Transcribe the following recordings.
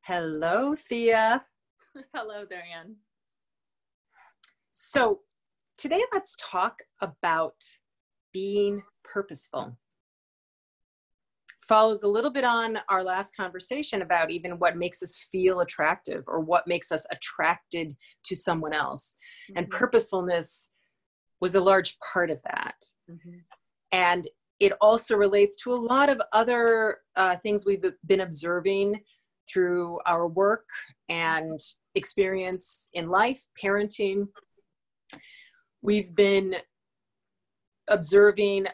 Hello, Thea. Hello there, Ann. So today let's talk about being purposeful. Follows a little bit on our last conversation about even what makes us feel attractive or what makes us attracted to someone else. Mm-hmm. And purposefulness was a large part of that. Mm-hmm. And it also relates to a lot of other things we've been observing through our work and experience in life, parenting. We've been observing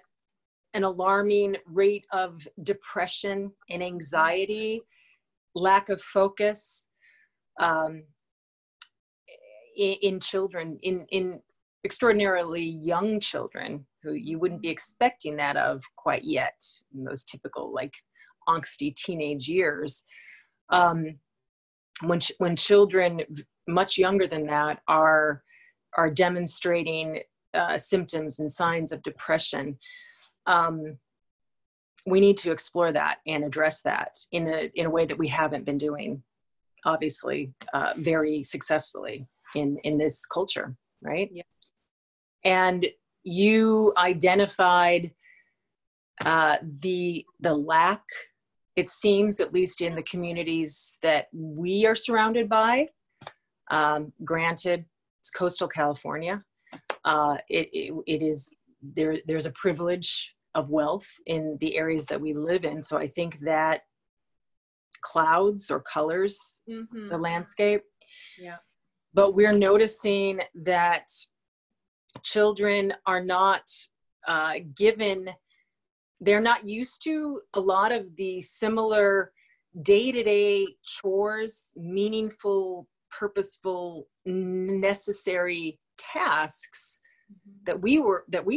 an alarming rate of depression and anxiety, lack of focus in children, in extraordinarily young children who you wouldn't be expecting that of quite yet in those typical like angsty teenage years. When children much younger than that are demonstrating symptoms and signs of depression, we need to explore that and address that in a way that we haven't been doing, obviously, very successfully in this culture, right? Yeah. And you identified the lack, it seems, at least in the communities that we are surrounded by. Granted, it's coastal California. It is there's a privilege of wealth in the areas that we live in. So I think that clouds or colors the landscape. Yeah. But we're noticing that children are not they're not used to a lot of the similar day-to-day chores, meaningful, purposeful, necessary tasks that we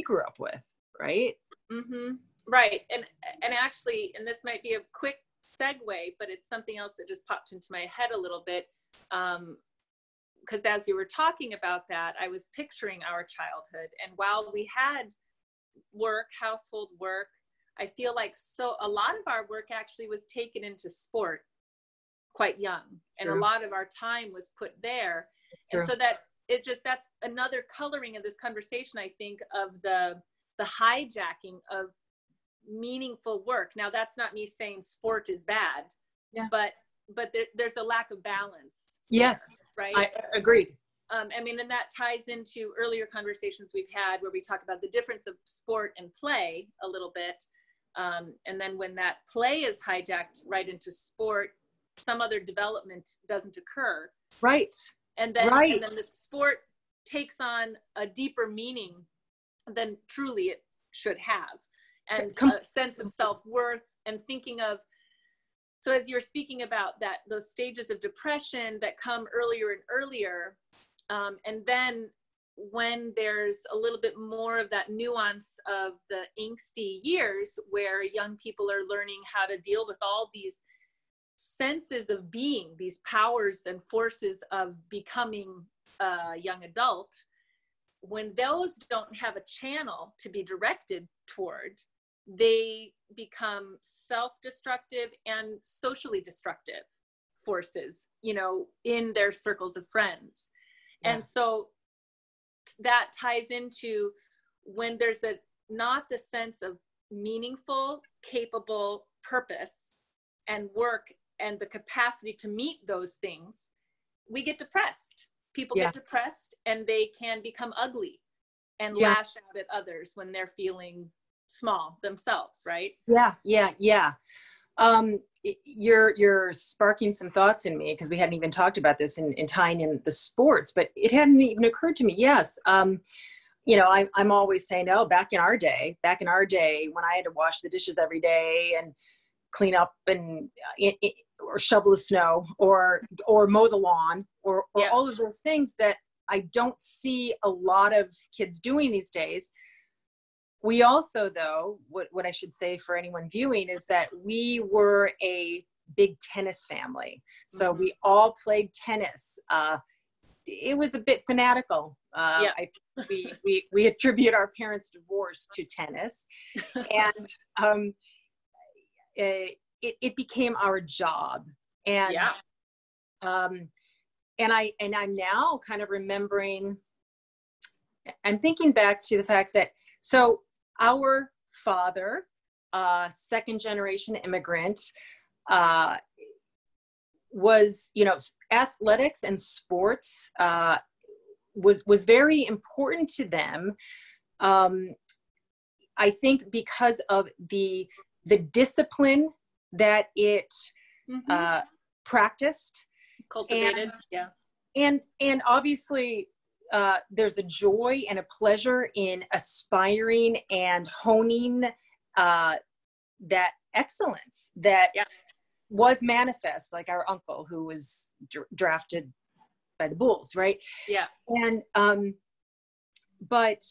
grew up with, right? Mm-hmm. Right. And actually, and this might be a quick segue, but it's something else that just popped into my head a little bit. Because as you were talking about that, I was picturing our childhood. And while we had work, household work, I feel like a lot of our work actually was taken into sport quite young. And a lot of our time was put there. And so that's another coloring of this conversation, I think, of the hijacking of meaningful work. Now, that's not me saying sport is bad, but there's a lack of balance. Yes, right. I agreed. I mean, and that ties into earlier conversations we've had where we talk about the difference of sport and play a little bit. And then when that play is hijacked right into sport, some other development doesn't occur. Right. And then the sport takes on a deeper meaning than truly it should have. And a sense of self-worth and thinking of, so as you're speaking about that, those stages of depression that come earlier and earlier, and then when there's a little bit more of that nuance of the angsty years where young people are learning how to deal with all these senses of being, these powers and forces of becoming a young adult, when those don't have a channel to be directed toward, they become self-destructive and socially destructive forces, in their circles of friends. Yeah. And so that ties into when there's not the sense of meaningful, capable purpose and work and the capacity to meet those things, we get depressed. People get depressed and they can become ugly and lash out at others when they're feeling small themselves, right? Yeah. You're sparking some thoughts in me because we hadn't even talked about this in tying in the sports, but it hadn't even occurred to me. Yes. I'm always saying, back in our day, when I had to wash the dishes every day and clean up and or shovel the snow or mow the lawn or all of those things that I don't see a lot of kids doing these days. We also, though, what I should say for anyone viewing is that we were a big tennis family. So we all played tennis. It was a bit fanatical. We attribute our parents' divorce to tennis. And it became our job. And Um, I'm now kind of remembering, I'm thinking back to the fact that, so our father, second generation immigrant, was, athletics and sports, was very important to them. I think because of the discipline that it practiced, cultivated, and obviously there's a joy and a pleasure in aspiring and honing that excellence that was manifest, like our uncle who was drafted by the Bulls, right? Yeah. And but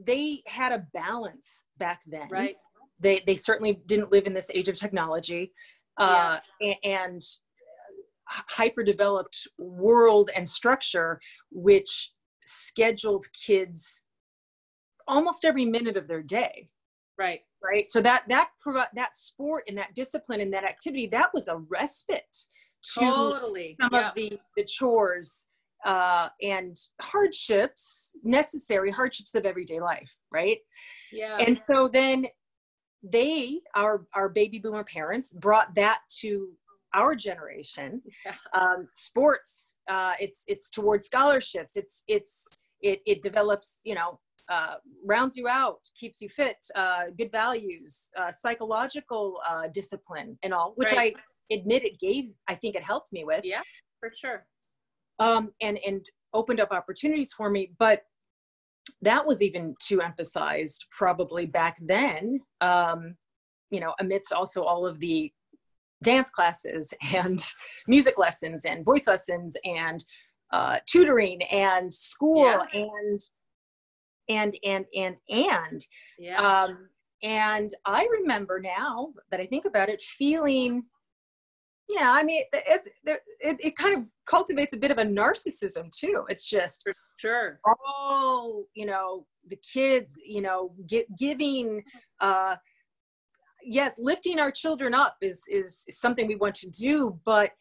they had a balance back then, right? They certainly didn't live in this age of technology, and hyper developed world and structure, which scheduled kids almost every minute of their day. Right. So that sport and that discipline and that activity, that was a respite to some of the chores and necessary hardships of everyday life, right? Yeah. And so then our baby boomer parents brought that to our generation. Sports, it's towards scholarships. It develops, rounds you out, keeps you fit, good values, psychological discipline and all, which I admit I think it helped me with. Yeah, for sure. And opened up opportunities for me. But that was even too emphasized probably back then, amidst also all of the dance classes and music lessons and voice lessons and tutoring and school and I remember, now that I think about it, feeling, it kind of cultivates a bit of a narcissism too. It's just, for sure, the kids, giving, yes, lifting our children up is something we want to do, but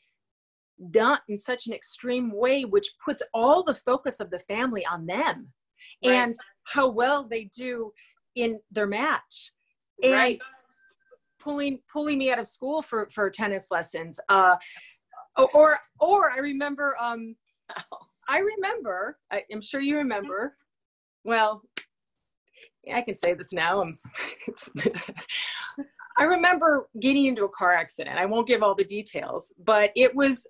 not in such an extreme way, which puts all the focus of the family on them and how well they do in their match, and pulling me out of school for tennis lessons. Or I remember, I'm sure you remember, well, I can say this now. I remember getting into a car accident. I won't give all the details, but it was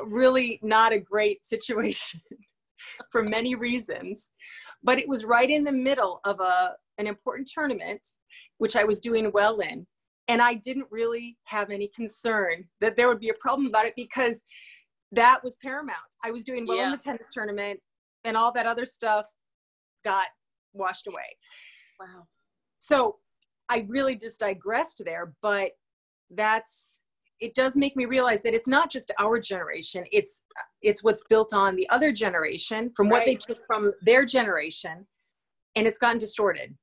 really not a great situation for many reasons. But it was right in the middle of an important tournament, which I was doing well in. And I didn't really have any concern that there would be a problem about it, because that was paramount. I was doing well in the tennis tournament, and all that other stuff got washed away. Wow. So I really just digressed there, but it does make me realize that it's not just our generation. It's what's built on the other generation from what they took from their generation, and it's gotten distorted.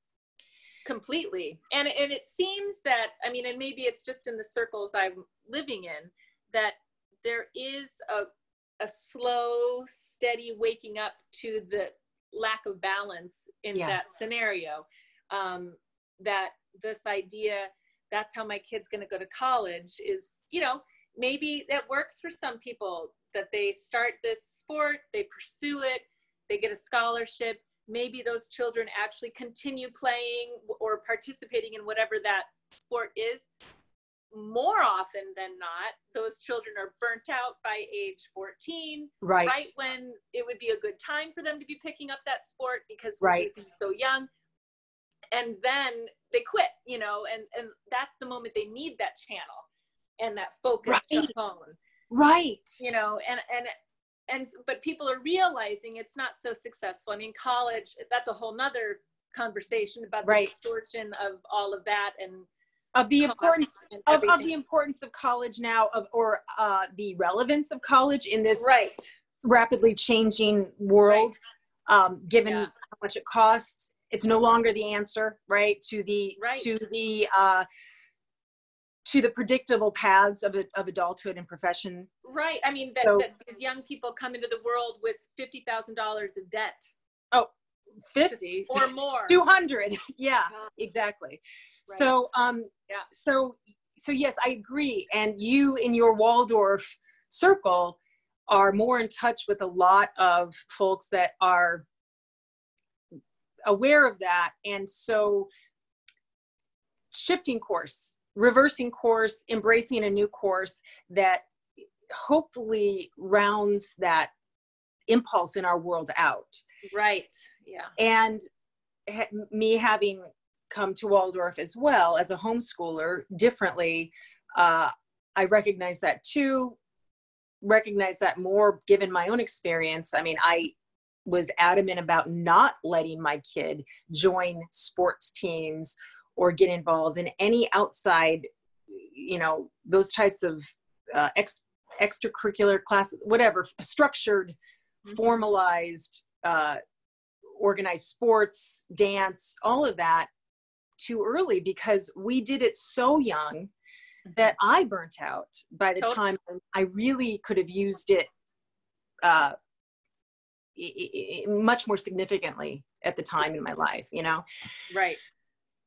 Completely. And it seems that, and maybe it's just in the circles I'm living in, that there is a slow, steady waking up to the lack of balance in that scenario. That this idea, that's how my kid's going to go to college, is, maybe that works for some people, that they start this sport, they pursue it, they get a scholarship. Maybe those children actually continue playing or participating in whatever that sport is. More often than not, those children are burnt out by age 14, right when it would be a good time for them to be picking up that sport, because we're so young. And then they quit, and that's the moment they need that channel and that focused tone. But people are realizing it's not so successful. College, that's a whole nother conversation about the distortion of all of that, and of the importance of the importance of college now, or the relevance of college in this rapidly changing world, given how much it costs. It's no longer the answer, to to the predictable paths of adulthood and profession. Right. I mean, that these young people come into the world with $50,000 of debt. Oh, 50 or more. 200. Yeah, exactly. Right. So, so yes, I agree. And you in your Waldorf circle are more in touch with a lot of folks that are aware of that. And so shifting course, reversing course, embracing a new course that hopefully rounds that impulse in our world out. Right. Yeah. And me having come to Waldorf as well as a homeschooler differently, I recognize that too, recognize that more given my own experience. I mean, I was adamant about not letting my kid join sports teams or get involved in any outside, you know, those types of extracurricular classes, whatever, structured, formalized, organized sports, dance, all of that too early, because we did it so young that I burnt out by the time I really could have used it much more significantly at the time in my life, you know? Right.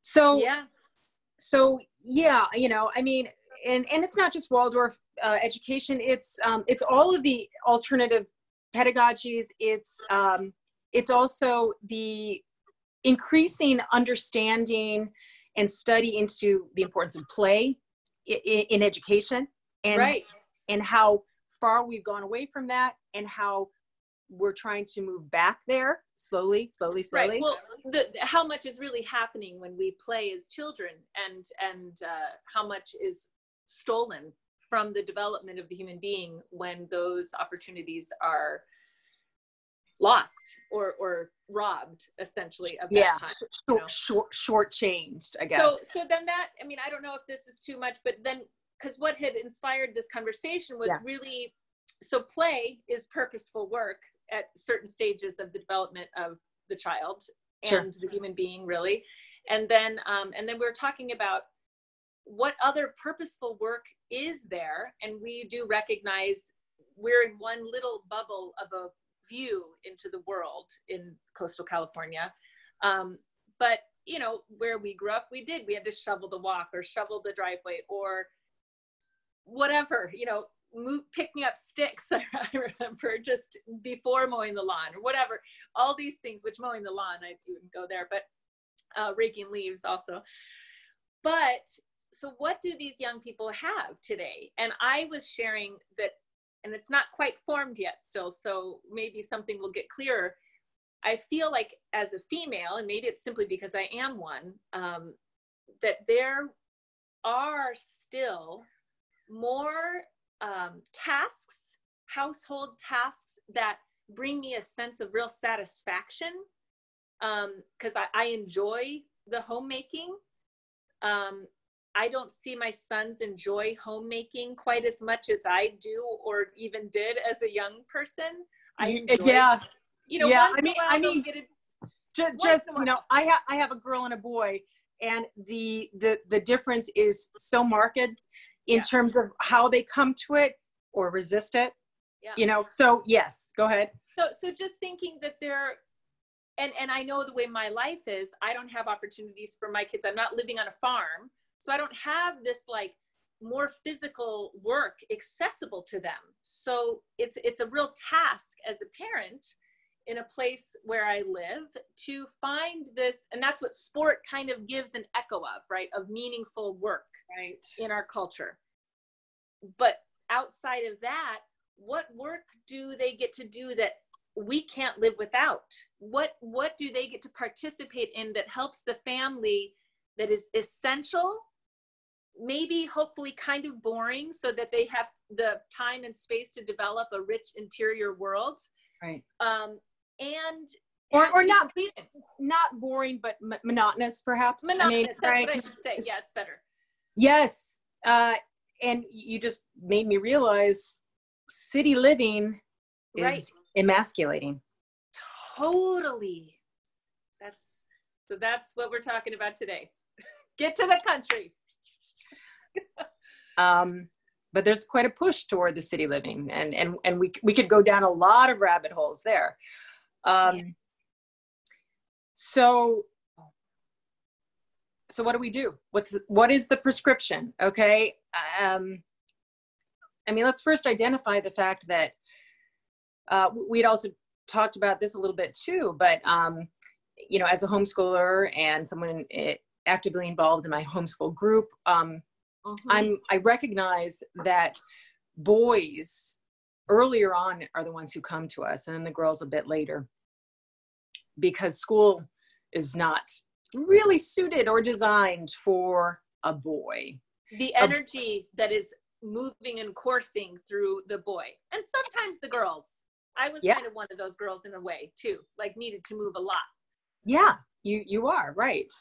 So, yeah, you know, I mean, and it's not just Waldorf education. It's all of the alternative pedagogies. It's also the increasing understanding and study into the importance of play in education, and how far we've gone away from that, and how we're trying to move back there slowly. Right. Well, how much is really happening when we play as children, and how much is stolen from the development of the human being when those opportunities are lost or robbed, essentially, of that time. Shortchanged, I guess. So then that, I mean, I don't know if this is too much, but then, because what had inspired this conversation was really, so play is purposeful work at certain stages of the development of the child and the human being, really. And then we were talking about what other purposeful work is there, and we do recognize we're in one little bubble of a view into the world in coastal California. But, you know, where we grew up, we had to shovel the walk or shovel the driveway or whatever, you know, picking up sticks. I remember just before mowing the lawn or whatever, all these things, which mowing the lawn, I wouldn't go there, but raking leaves also. But so what do these young people have today? And I was sharing that, and it's not quite formed yet still, so maybe something will get clearer. I feel like as a female, and maybe it's simply because I am one, that there are still more tasks, household tasks, that bring me a sense of real satisfaction, because I enjoy the homemaking. I don't see my sons enjoy homemaking quite as much as I do, or even did as a young person. I enjoy, you know, once in a while they'll get it. Just, you know, I have a girl and a boy, and the difference is so marked in terms of how they come to it or resist it. Yeah. You know, so yes, go ahead. So just thinking that there, and I know the way my life is, I don't have opportunities for my kids. I'm not living on a farm. So I don't have this like more physical work accessible to them. So it's a real task as a parent in a place where I live to find this, and that's what sport kind of gives an echo of, right? Of meaningful work in our culture. But outside of that, what work do they get to do that we can't live without? What do they get to participate in that helps the family, that is essential, maybe hopefully kind of boring, so that they have the time and space to develop a rich interior world, right? And or not boring, but monotonous, perhaps. Monotonous, that's what I should say. Yeah, it's better. Yes, and you just made me realize city living is emasculating. Totally. That's what we're talking about today. Get to the country. But there's quite a push toward the city living, and we could go down a lot of rabbit holes there. So what do we do? What is the prescription? Okay. I mean, let's first identify the fact that we'd also talked about this a little bit too, but you know, as a homeschooler and someone actively involved in my homeschool group, I recognize that boys earlier on are the ones who come to us, and then the girls a bit later, because school is not really suited or designed for a boy. The energy that is moving and coursing through the boy, and sometimes the girls. I was kind of one of those girls in a way too, like needed to move a lot. Yeah, you are right.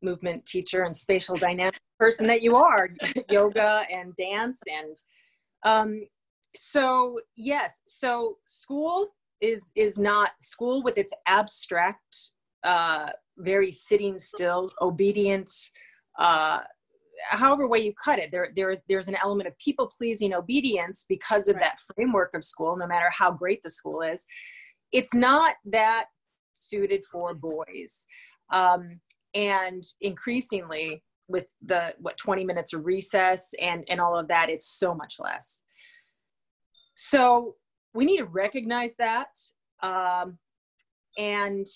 Movement teacher and spatial dynamic person that you are, yoga and dance. And so yes, so school is not school with its abstract, very sitting still, obedient, however way you cut it. There's an element of people pleasing obedience because of that framework of school, no matter how great the school is. It's not that suited for boys. And increasingly with the 20 minutes of recess and all of that, it's so much less. So we need to recognize that. And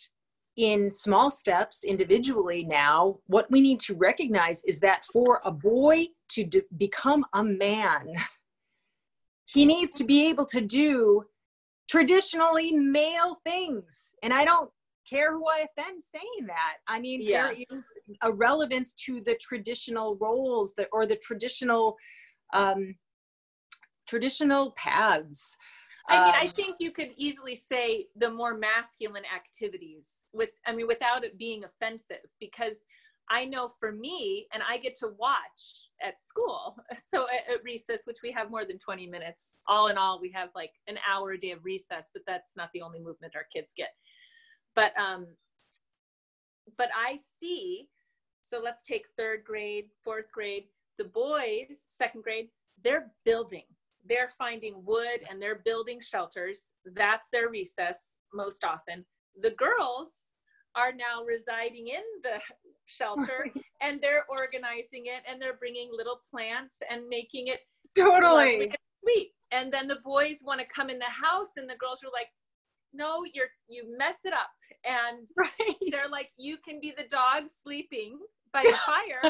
in small steps individually now, what we need to recognize is that for a boy to become a man, he needs to be able to do traditionally male things. And I don't care who I offend saying that. I mean, there is a relevance to the traditional roles or the traditional paths. I mean, I think you could easily say the more masculine activities without it being offensive, because I know for me, and I get to watch at school. So at recess, which we have more than 20 minutes, all in all, we have like an hour a day of recess, but that's not the only movement our kids get. But I see, so let's take 3rd grade, 4th grade, the boys, 2nd grade, they're building. They're finding wood and they're building shelters. That's their recess most often. The girls are now residing in the shelter and they're organizing it and they're bringing little plants and making it totally and sweet. And then the boys want to come in the house and the girls are like, no, you mess it up. And they're like, you can be the dog sleeping by the fire.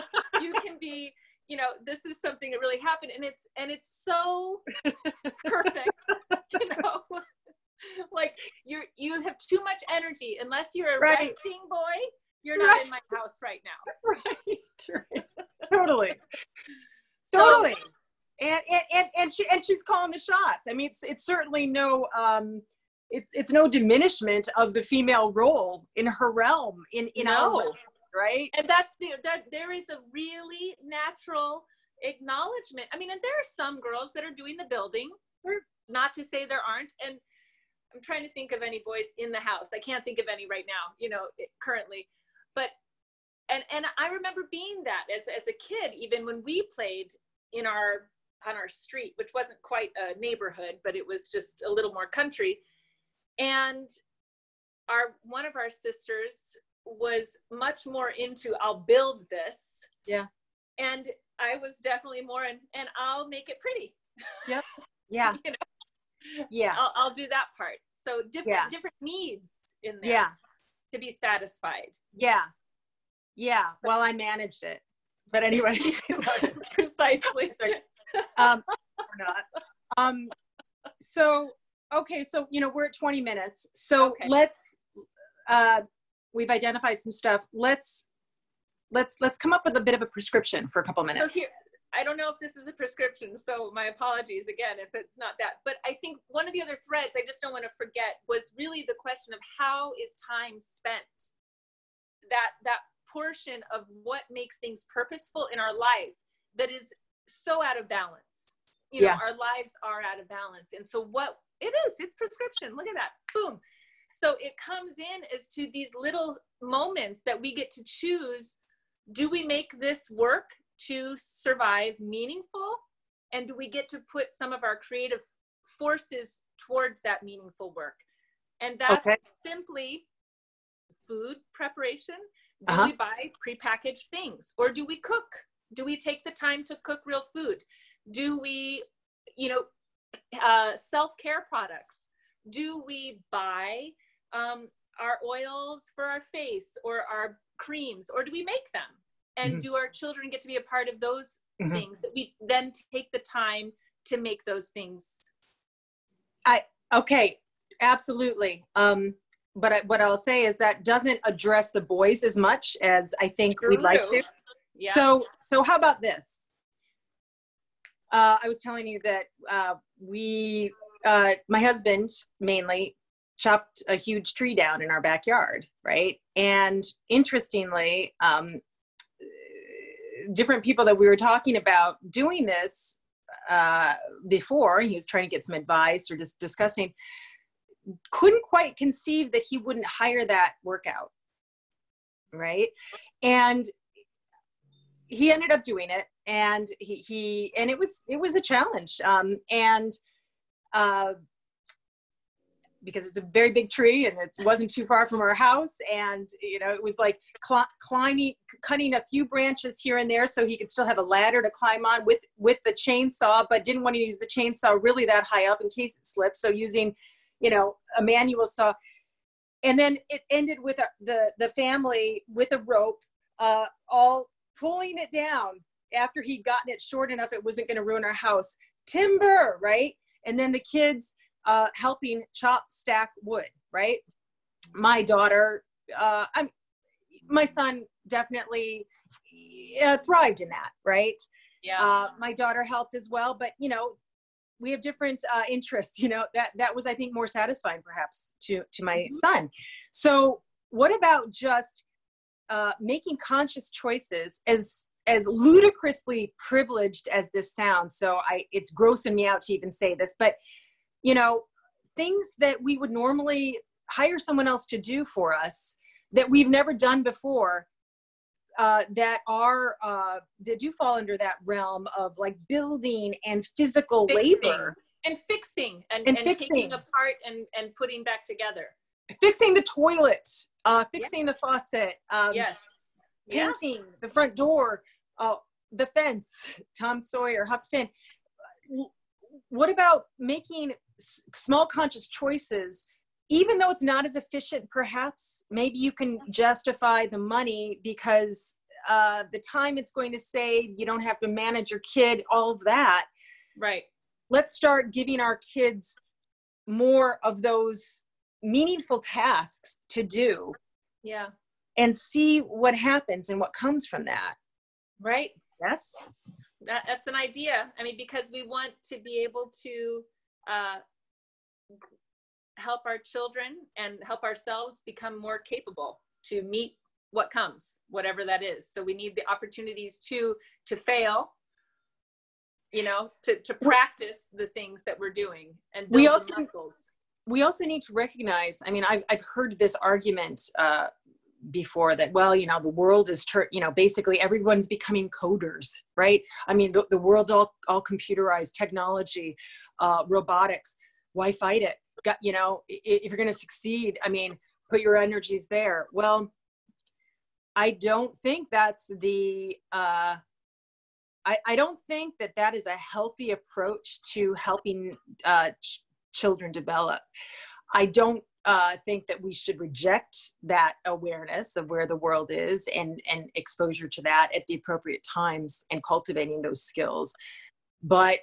You can be, you know, this is something that really happened. And it's so perfect, you know, like you have too much energy. Unless you're a resting boy, you're not in my house right now. Right. Totally. Totally. And she's calling the shots. I mean, it's certainly no, it's no diminishment of the female role in her realm in our realm, right? And that there is a really natural acknowledgement. I mean, and there are some girls that are doing the building, not to say there aren't. And I'm trying to think of any boys in the house. I can't think of any right now, you know, currently. But and I remember being that as a kid, even when we played on our street, which wasn't quite a neighborhood, but it was just a little more country. And one of our sisters was much more into, I'll build this. Yeah. And I was definitely more and I'll make it pretty. Yep. Yeah. You know? Yeah. I'll do that part. So different needs in there. Yeah. To be satisfied. Yeah. Yeah. Well, I managed it. But anyway. Precisely. Or not. So, okay. So, you know, we're at 20 minutes. So let's, we've identified some stuff. Let's come up with a bit of a prescription for a couple minutes. So here, I don't know if this is a prescription, so my apologies again if it's not that. But I think one of the other threads I just don't want to forget was really the question of how is time spent? That portion of what makes things purposeful in our life that is so out of balance. You know, our lives are out of balance. And so what it is, it's prescription. Look at that. Boom. So it comes in as to these little moments that we get to choose. Do we make this work to survive meaningful? And do we get to put some of our creative forces towards that meaningful work? And that's simply food preparation. Do we buy prepackaged things, or do we cook? Do we take the time to cook real food? Do we, self-care products? Do we buy our oils for our face or our creams, or do we make them? And do our children get to be a part of those things, that we then take the time to make those things? Absolutely. But what I'll say is that doesn't address the boys as much as I think we'd like to. Yeah. So how about this? I was telling you that my husband mainly chopped a huge tree down in our backyard, right? And interestingly, different people that we were talking about doing this before, he was trying to get some advice or just discussing, couldn't quite conceive that he wouldn't hire that workout, right? And he ended up doing it, and it was a challenge, because it's a very big tree and it wasn't too far from our house, and it was like cutting a few branches here and there so he could still have a ladder to climb on with the chainsaw, but didn't want to use the chainsaw really that high up in case it slipped, so using a manual saw. And then it ended with the family with a rope, all pulling it down after he'd gotten it short enough it wasn't going to ruin our house. Timber, right? And then the kids helping chop, stack wood, right? My daughter, my son definitely thrived in that, right? Yeah. My daughter helped as well, but we have different interests, that was, I think, more satisfying perhaps to my son. So what about just making conscious choices, as ludicrously privileged as this sounds? So it's grossing me out to even say this, but things that we would normally hire someone else to do for us that we've never done before, that do fall under that realm of like building and physical labor and fixing and fixing. Taking apart and putting back together, fixing the toilet, fixing the faucet, painting the front door, the fence, Tom Sawyer, Huck Finn. What about making small conscious choices, even though it's not as efficient? Perhaps maybe you can justify the money because the time it's going to save, you don't have to manage your kid, all of that. Right. Let's start giving our kids more of those meaningful tasks to do. Yeah. And see what happens and what comes from that. Right. Yes. That's an idea. I mean, because we want to be able to help our children and help ourselves become more capable to meet what comes, whatever that is. So we need the opportunities to fail, to practice the things that we're doing and build the muscles. We also need to recognize, I mean, I've heard this argument before that, well, the world is, basically everyone's becoming coders, right? I mean, the world's all computerized, technology, robotics. Why fight it? If you're going to succeed, I mean, put your energies there. Well, I don't think that's I don't think that is a healthy approach to helping children develop. I don't think that we should reject that awareness of where the world is and exposure to that at the appropriate times and cultivating those skills. But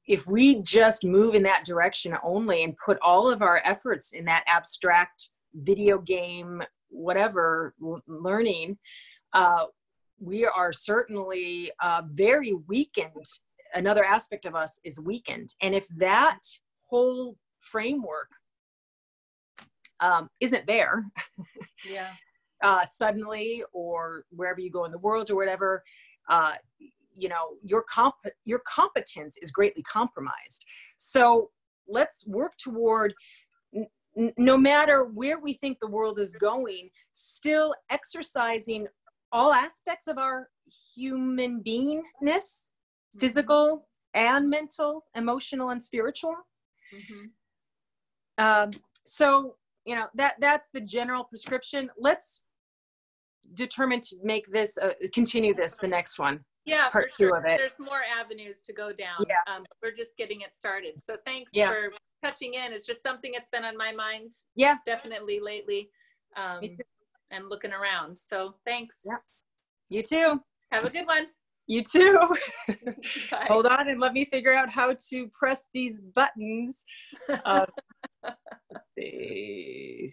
if we just move in that direction only and put all of our efforts in that abstract video game, whatever learning, we are certainly very weakened. Another aspect of us is weakened. And if that whole framework isn't there, suddenly, or wherever you go in the world or whatever, your competence is greatly compromised. So let's work toward, no matter where we think the world is going, still exercising all aspects of our human beingness, physical and mental, emotional and spiritual. So, you know, that's the general prescription. Let's determine to make this, continue this, the next one. Yeah, part for sure. Of it. There's more avenues to go down. Yeah. We're just getting it started. So thanks Yeah. for touching in. It's just something that's been on my mind. Yeah. Definitely lately. And looking around. So thanks. Yeah. You too. Have a good one. You too. Bye. Hold on and let me figure out how to press these buttons. Let's see.